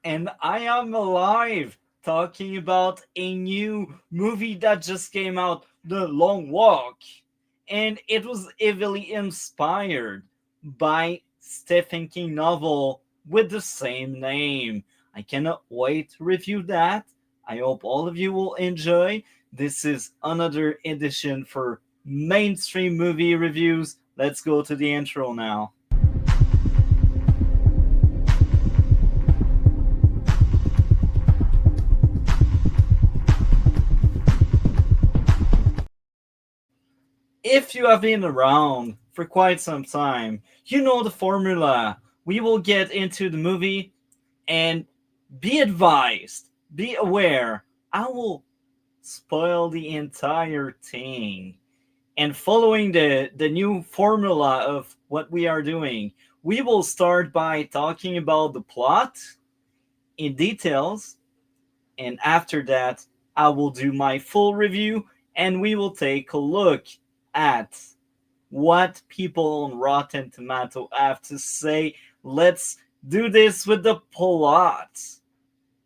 And I am alive talking about a new movie that just came out, The Long Walk. And it was heavily inspired by Stephen King novel with the same name. I cannot wait to review that. I hope all of you will enjoy. This is another edition for mainstream movie reviews. Let's go to the intro now. If you have been around for quite some time, you know the formula. We will get into the movie and be advised, be aware. I will spoil the entire thing. And following the new formula of what we are doing, we will start by talking about the plot in details, and after that, I will do my full review and we will take a look at what people on Rotten Tomato have to say. Let's do this with the plot.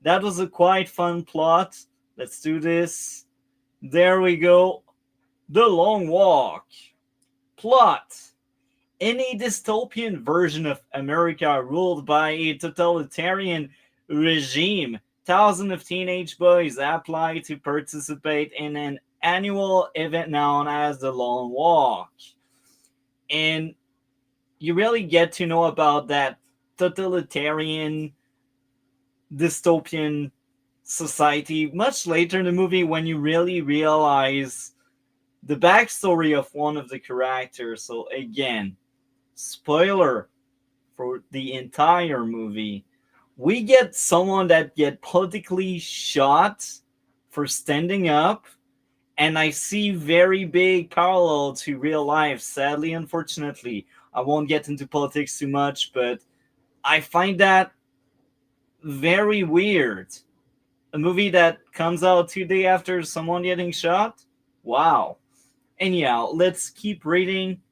That was a quite fun plot. Let's do this. There we go. The Long Walk. Plot. In a dystopian version of America ruled by a totalitarian regime, thousands of teenage boys apply to participate in an annual event known as the Long Walk. And you really get to know about that totalitarian dystopian society much later in the movie when you really realize the backstory of one of the characters. So again, spoiler for the entire movie. We get someone that get politically shot for standing up, and I see very big parallel to real life. Sadly, unfortunately, I won't get into politics too much, but I find that very weird. A movie that comes out 2 days after someone getting shot? Wow. Anyhow, let's keep reading.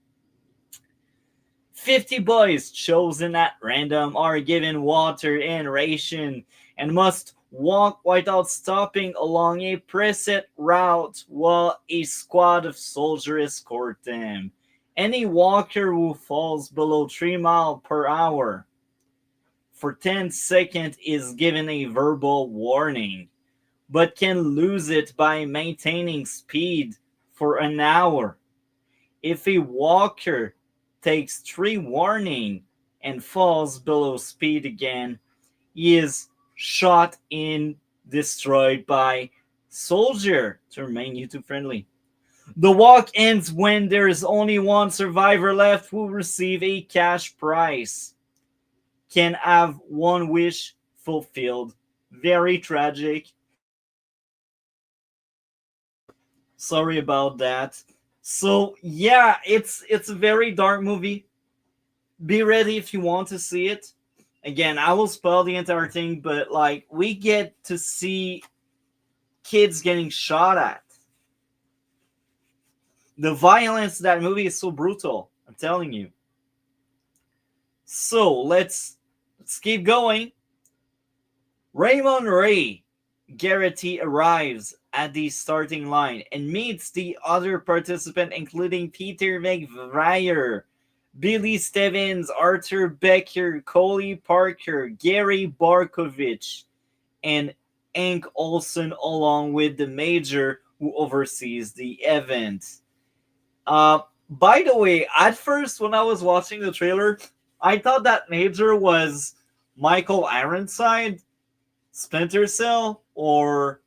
50 boys chosen at random are given water and ration and must walk without stopping along a preset route while a squad of soldiers escort them. Any walker who falls below 3 miles per hour for 10 seconds is given a verbal warning, but can lose it by maintaining speed for an hour. If a walker takes 3 warning and falls below speed again, he is shot and destroyed by soldier to remain YouTube friendly. The walk ends when there is only one survivor left who will receive a cash prize. Can have one wish fulfilled. Very tragic. Sorry about that. So yeah, it's a very dark movie. Be ready if you want to see it. Again, I will spoil the entire thing, but like we get to see kids getting shot at. The violence of that movie is so brutal. I'm telling you. So let's keep going. Raymond Ray Garrity arrives at the starting line and meets the other participant, including Peter McVrier, Billy Stevens, Arthur Becker, Coley Parker, Gary Barkovich, and Hank Olson, along with the major who oversees the event. By the way, at first when I was watching the trailer, I thought that major was Michael Ironside, Splinter Cell, or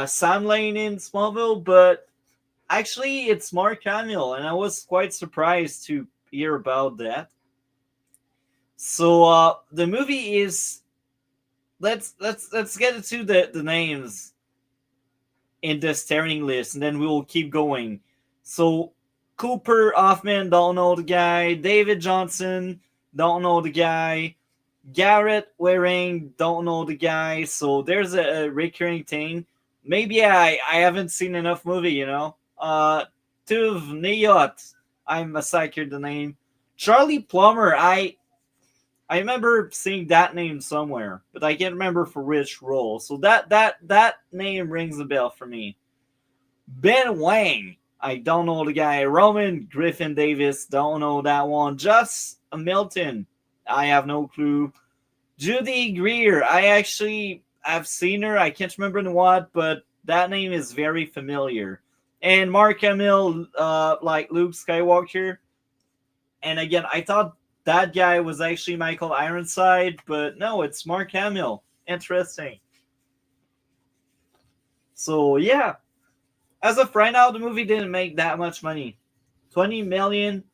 Sam Lane in Smallville, but actually it's Mark Hamill, and I was quite surprised to hear about that. So the movie is let's get into the names in the starting list, and then we will keep going. So Cooper Hoffman, don't know the guy. David Johnson, don't know the guy. Garrett Waring, don't know the guy. So there's a recurring thing. Maybe I haven't seen enough movie, you know. Tuv Niyot, I massacred the name. Charlie Plummer, I remember seeing that name somewhere, but I can't remember for which role. So that name rings a bell for me. Ben Wang. I don't know the guy. Roman Griffin Davis. Don't know that one. Just a Milton. I have no clue. Judy Greer. I actually have seen her. I can't remember in what, but that name is very familiar. And Mark Hamill, like Luke Skywalker. And again, I thought that guy was actually Michael Ironside, but no, it's Mark Hamill. Interesting. So yeah, as of right now, the movie didn't make that much money. 20 million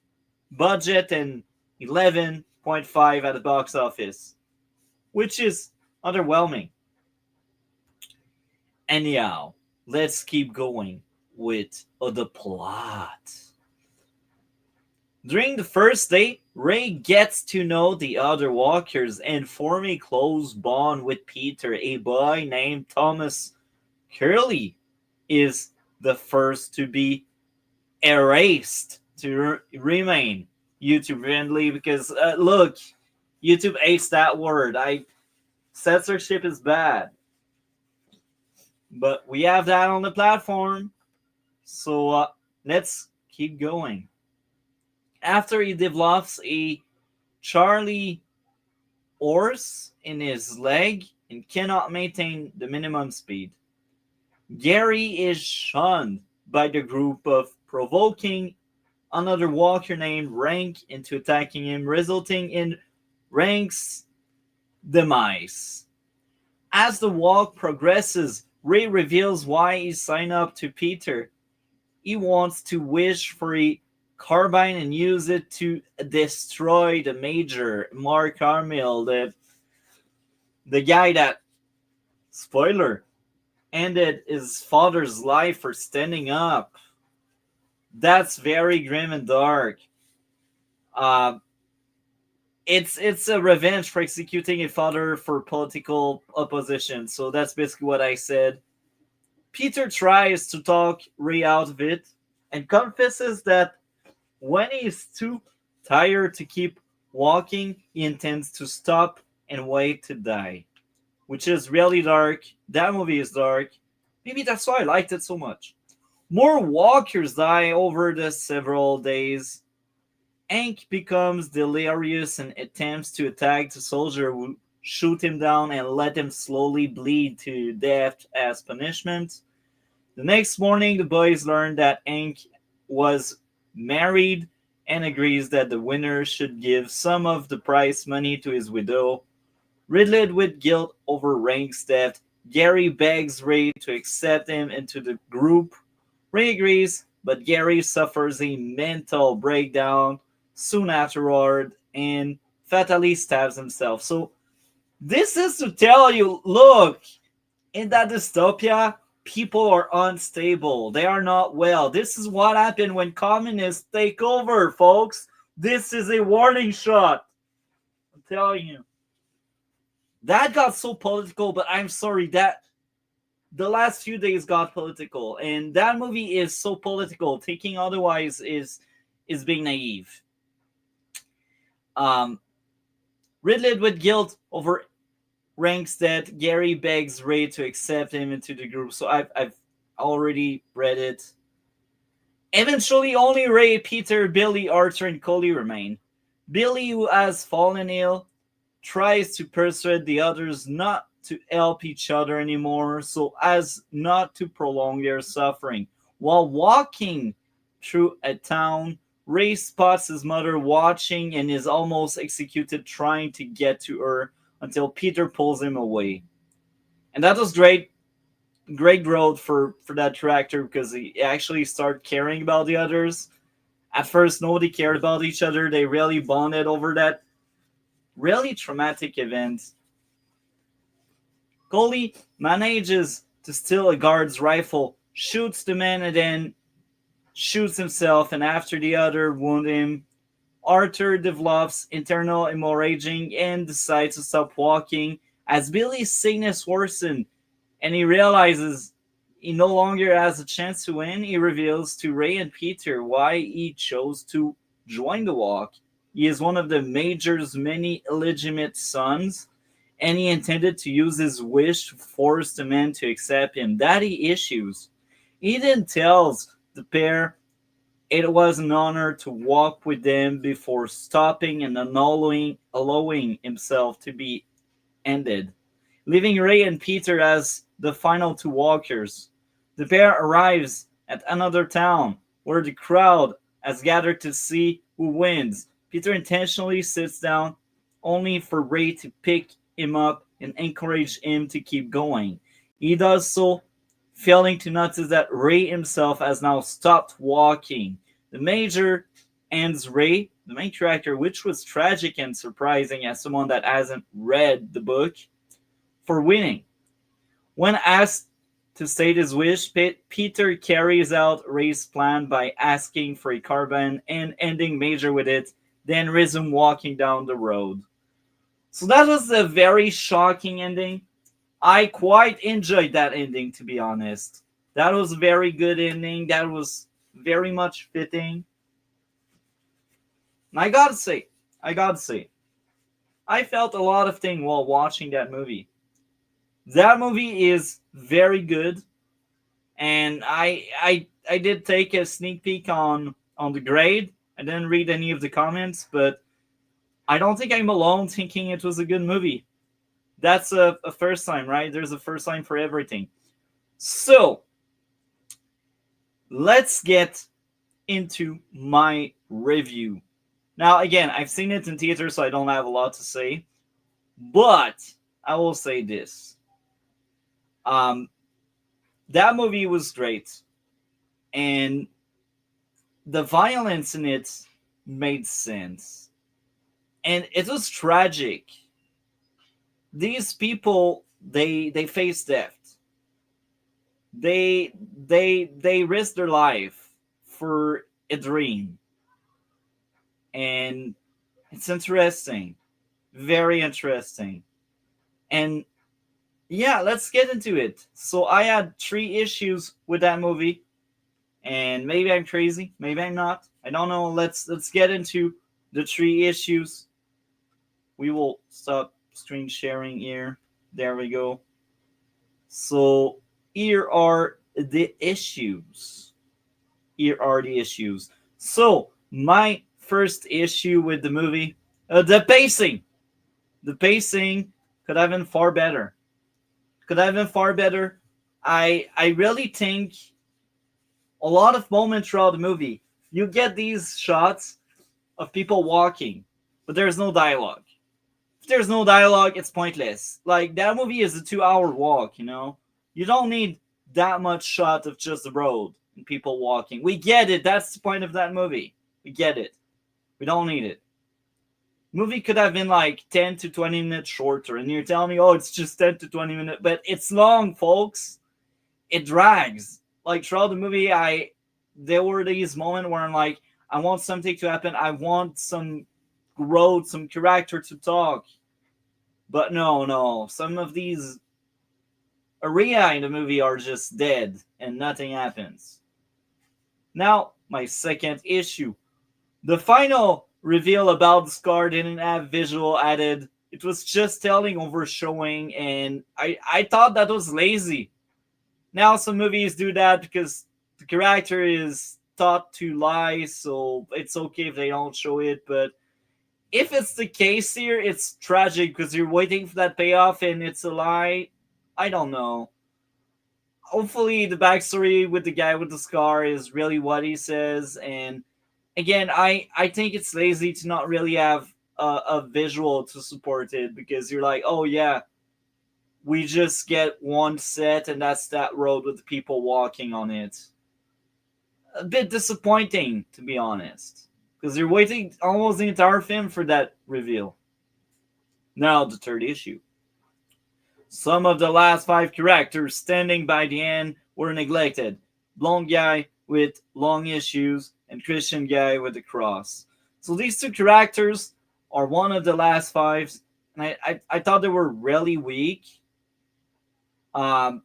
budget and 11.5 at the box office, which is underwhelming. Anyhow, let's keep going with the plot. During the first day, Ray gets to know the other walkers and form a close bond with Peter. A boy named Thomas Curley is the first to be erased to remain YouTube friendly because look, YouTube hates that word. I censorship is bad, but we have that on the platform, so let's keep going. After he develops a Charlie horse in his leg and cannot maintain the minimum speed, Gary is shunned by the group of provoking another walker named Rank into attacking him, resulting in Rank's demise. As the walk progresses, Ray reveals why he signed up to Peter. He wants to wish for a carbine and use it to destroy the Major, Mark Hamill, the guy that, spoiler, ended his father's life for standing up. That's very grim and dark. Uh, it's a revenge for executing a father for political opposition. So that's basically what I said. Peter tries to talk Ray out of it and confesses that when he is too tired to keep walking, he intends to stop and wait to die, which is really dark. That movie is dark. Maybe that's why I liked it so much. More walkers die over the several days. Hank becomes delirious and attempts to attack the soldier who shoot him down and let him slowly bleed to death as punishment. The next morning, the boys learn that Hank was married and agrees that the winner should give some of the prize money to his widow. Riddled with guilt over Rank's death, Gary begs Ray to accept him into the group. Ray agrees, but Gary suffers a mental breakdown soon afterward and fatally stabs himself. So, this is to tell you look, in that dystopia, people are unstable. They are not well. This is what happened when communists take over, folks. This is a warning shot. I'm telling you. That got so political, but I'm sorry that the last few days got political, and that movie is so political. Thinking otherwise is being naive. Um, Riddled with guilt over Rank's death, Gary begs Ray to accept him into the group. So I've already read it. Eventually, only Ray, Peter, Billy, Arthur, and Coley remain. Billy, who has fallen ill, tries to persuade the others not to help each other anymore so as not to prolong their suffering. While walking through a town, Ray spots his mother watching and is almost executed trying to get to her until Peter pulls him away. And that was great growth for that character because he actually started caring about the others. At first, nobody cared about each other. They really bonded over that really traumatic event. Coley manages to steal a guard's rifle, shoots the man, and then shoots himself. And after the other wound him, Arthur develops internal hemorrhaging and decides to stop walking as Billy's sickness worsens and he realizes he no longer has a chance to win. He reveals to Ray and Peter why he chose to join the walk. He is one of the Major's many illegitimate sons, and he intended to use his wish to force the men to accept him. Daddy issues. Eden tells the pair it was an honor to walk with them before stopping and allowing himself to be ended, leaving Ray and Peter as the final two walkers. The pair arrives at another town where the crowd has gathered to see who wins. Peter intentionally sits down only for Ray to pick him up and encourage him to keep going. He does so, failing to notice that Ray himself has now stopped walking. The Major ends Ray, the main character, which was tragic and surprising as someone that hasn't read the book, for winning. When asked to state his wish, Peter carries out Ray's plan by asking for a carbine and ending Major with it, then resume walking down the road. So that was a very shocking ending. I quite enjoyed that ending, to be honest. That was a very good ending. That was very much fitting. And I gotta say, I felt a lot of things while watching that movie. That movie is very good, and I did take a sneak peek on the grade. I didn't read any of the comments, but I don't think I'm alone thinking it was a good movie. That's a first time, right? There's a first time for everything. So let's get into my review. Now, again, I've seen it in theater, so I don't have a lot to say, but I will say this: um, that movie was great, and the violence in it made sense, and it was tragic. These people, they face death. They risk their life for a dream, and it's interesting, very interesting. And yeah, let's get into it. So I had three issues with that movie, and maybe I'm crazy, maybe I'm not. I don't know. Let's get into the three issues. We will stop screen sharing here. There we go. So here are the issues. Here are the issues. So my first issue with the movie, the pacing. The pacing could have been far better. Could have been far better. I really think a lot of moments throughout the movie, you get these shots of people walking, but there's no dialogue. If there's no dialogue, it's pointless. Like, that movie is a 2 hour walk, you know? You don't need that much shot of just the road and people walking. We get it. That's the point of that movie. We get it. We don't need it. Movie could have been like 10 to 20 minutes shorter, and you're telling me, oh, it's just 10 to 20 minutes, but it's long, folks. It drags. Like, throughout the movie, there were these moments where I'm like, I want something to happen. I want some growth, some character to talk. But no. Some of these area in the movie are just dead and nothing happens. Now, my second issue. The final reveal about the scar didn't have visual added. It was just telling over showing, and I thought that was lazy. Now some movies do that because the character is taught to lie, so it's okay if they don't show it. But if it's the case here, it's tragic because you're waiting for that payoff and it's a lie. I don't know. Hopefully, the backstory with the guy with the scar is really what he says. And again, I think it's lazy to not really have a visual to support it, because you're like, oh yeah, we just get one set and that's that road with people walking on it. A bit disappointing, to be honest, because you're waiting almost the entire film for that reveal. Now, the third issue. Some of the last five characters standing by the end were neglected. Blonde guy with long issues and Christian guy with the cross. So these two characters are one of the last fives, and I thought they were really weak. Um,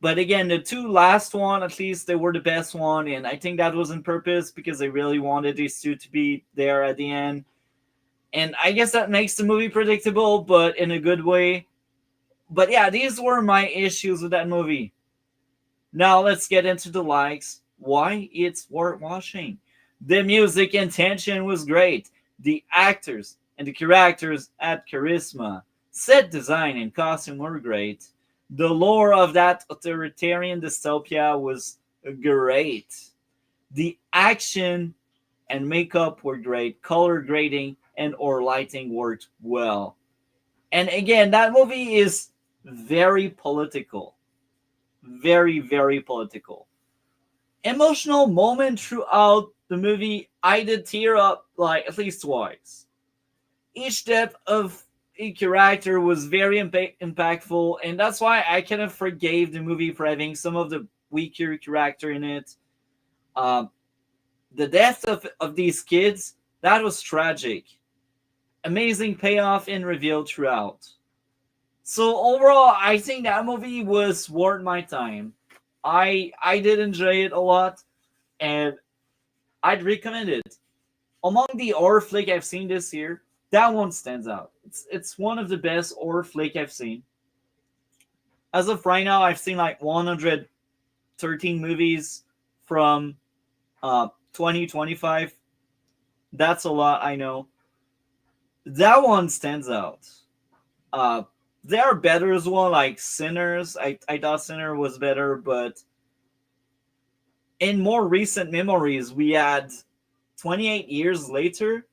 but again, the two last one, at least they were the best one, and I think that was on purpose because they really wanted these two to be there at the end. And I guess that makes the movie predictable, but in a good way. But yeah, these were my issues with that movie. Now let's get into the likes. Why it's worth watching. The music and tension was great. The actors and the characters had charisma. Set design and costume were great. The lore of that authoritarian dystopia was great. The action and makeup were great. Color grading and or lighting worked well. And again, that movie is very political. Very, very political. Emotional moment throughout the movie. I did tear up like at least twice. Each depth of a character was very impactful, and that's why I kind of forgave the movie for having some of the weaker character in it. Um, the death of these kids, that was tragic. Amazing payoff and reveal throughout. So overall, I think that movie was worth my time. I did enjoy it a lot, and I'd recommend it. Among the horror flick I've seen this year, that one stands out. It's one of the best horror flick I've seen. As of right now, I've seen like 113 movies from 2025. That's a lot, I know. That one stands out. Uh, there are better as well, like Sinners. I thought Sinner was better, but in more recent memories, we had 28 years later.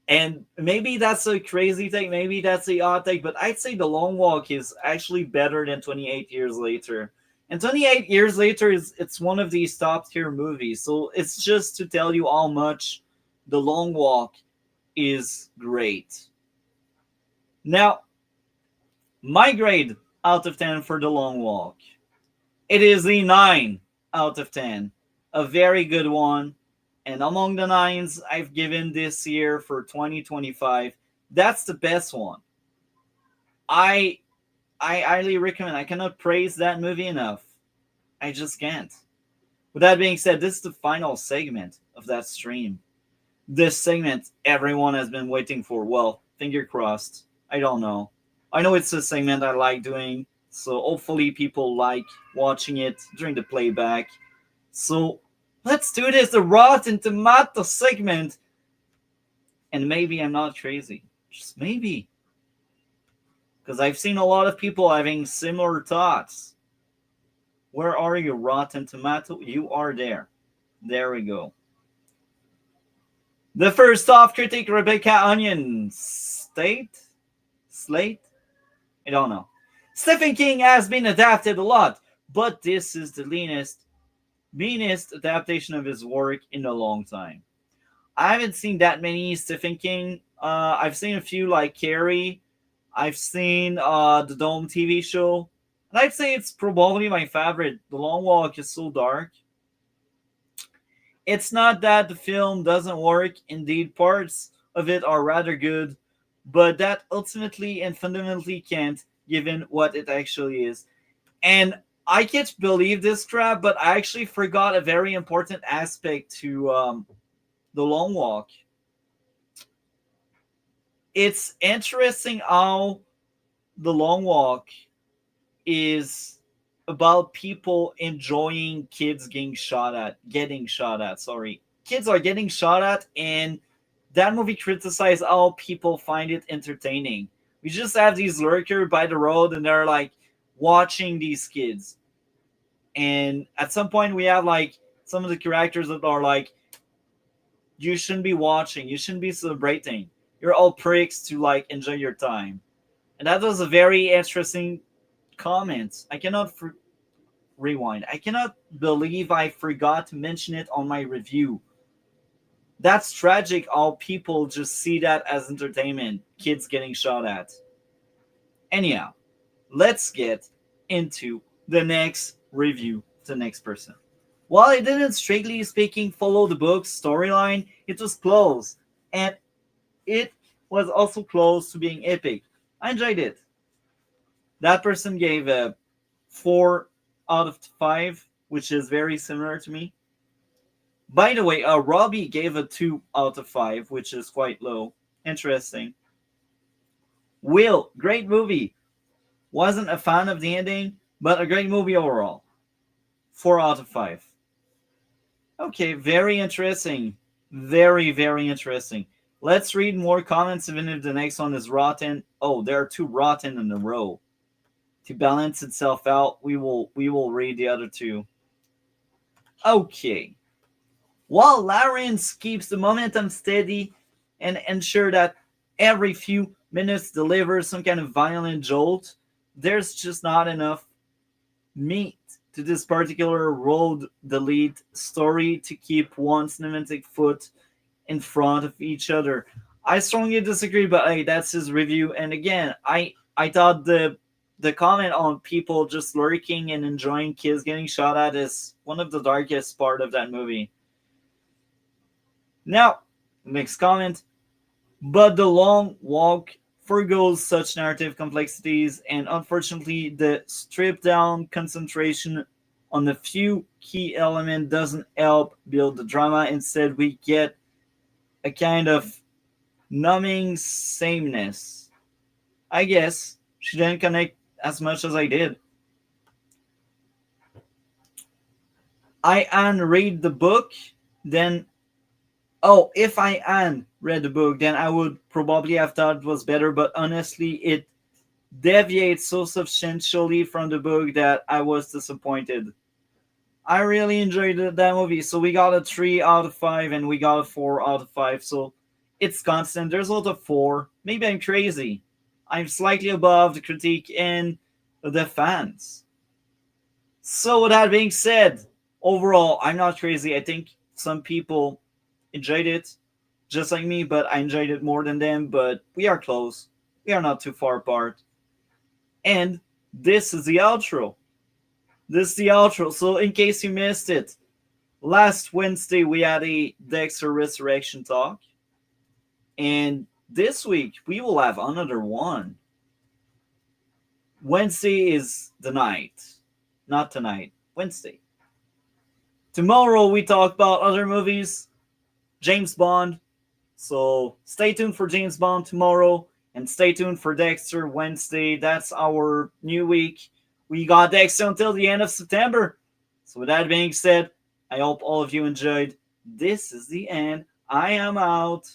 And maybe that's a crazy take, maybe that's a odd take, but I'd say The Long Walk is actually better than 28 Years Later. And 28 Years Later is it's one of these top tier movies. So it's just to tell you how much The Long Walk is great. Now, my grade out of 10 for The Long Walk. It is a 9 out of 10. A very good one. And among the nines I've given this year for 2025, that's the best one. I I highly recommend. I cannot praise that movie enough. I just can't. With that being said, this is the final segment of that stream. This segment everyone has been waiting for. Well, finger crossed. I don't know. I know it's a segment I like doing, so hopefully people like watching it during the playback. So let's do this, the Rotten Tomato segment. And maybe I'm not crazy. Just maybe. Because I've seen a lot of people having similar thoughts. Where are you, Rotten Tomato? You are there. There we go. The first off critic, Rebecca Onion. Slate? I don't know. Stephen King has been adapted a lot, but this is the meanest adaptation of his work in a long time. I haven't seen that many Stephen King. I've seen a few like Carrie. I've seen the Dome TV show. And I'd say it's probably my favorite. The Long Walk is so dark. It's not that the film doesn't work. Indeed, parts of it are rather good, but that ultimately and fundamentally can't, given what it actually is. And I can't believe this crap, but I actually forgot a very important aspect to the Long Walk. It's interesting how the Long Walk is about people enjoying kids getting shot at. Sorry, kids are getting shot at, and that movie criticized how people find it entertaining. We just have these lurkers by the road, and they're like watching these kids. And at some point, we have like some of the characters that are like, "You shouldn't be watching. You shouldn't be celebrating. You're all pricks to like enjoy your time." And that was a very interesting comment. I cannot rewind. I cannot believe I forgot to mention it on my review. That's tragic how people just see that as entertainment, kids getting shot at. Anyhow, let's get into the next review, the next person. While it didn't strictly speaking follow the book's storyline, it was close, and it was also close to being epic. I enjoyed it. That person gave a 4 out of 5, which is very similar to me. By the way, Robbie gave a 2 out of 5, which is quite low. Interesting. Will, great movie. Wasn't a fan of the ending, but a great movie overall. 4 out of 5. Okay, very interesting. Very, very interesting. Let's read more comments even if the next one is rotten. Oh, there are two rotten in a row. To balance itself out, we will read the other two. Okay. While Lawrence keeps the momentum steady and ensure that every few minutes delivers some kind of violent jolt, there's just not enough meat to this particular road delete story to keep one cinematic foot in front of each other. I strongly disagree, but hey, that's his review. And again, I thought the comment on people just lurking and enjoying kids getting shot at is one of the darkest part of that movie. Now, next comment. But the long walk forgoes such narrative complexities, and unfortunately, the stripped down concentration on a few key elements doesn't help build the drama. Instead, we get a kind of numbing sameness. I guess she didn't connect as much as I did. I read the book, then oh, if I read the book, then I would probably have thought it was better. But honestly, it deviates so substantially from the book that I was disappointed. I really enjoyed that movie. So we got a 3 out of 5 and we got a 4 out of 5. So it's constant. There's a lot of 4. Maybe I'm crazy. I'm slightly above the critique and the fans. So with that being said, overall, I'm not crazy. I think some people enjoyed it just like me, but I enjoyed it more than them. But we are close. We are not too far apart. And this is the outro. This is the outro. So, in case you missed it, last Wednesday we had a Dexter Resurrection talk. And this week we will have another one. Wednesday is the night. Not tonight. Wednesday. Tomorrow we talk about other movies. James Bond. So stay tuned for James Bond tomorrow. And stay tuned for Dexter Wednesday. That's our new week. We got Dexter until the end of September. So with that being said, I hope all of you enjoyed. This is the end. I am out.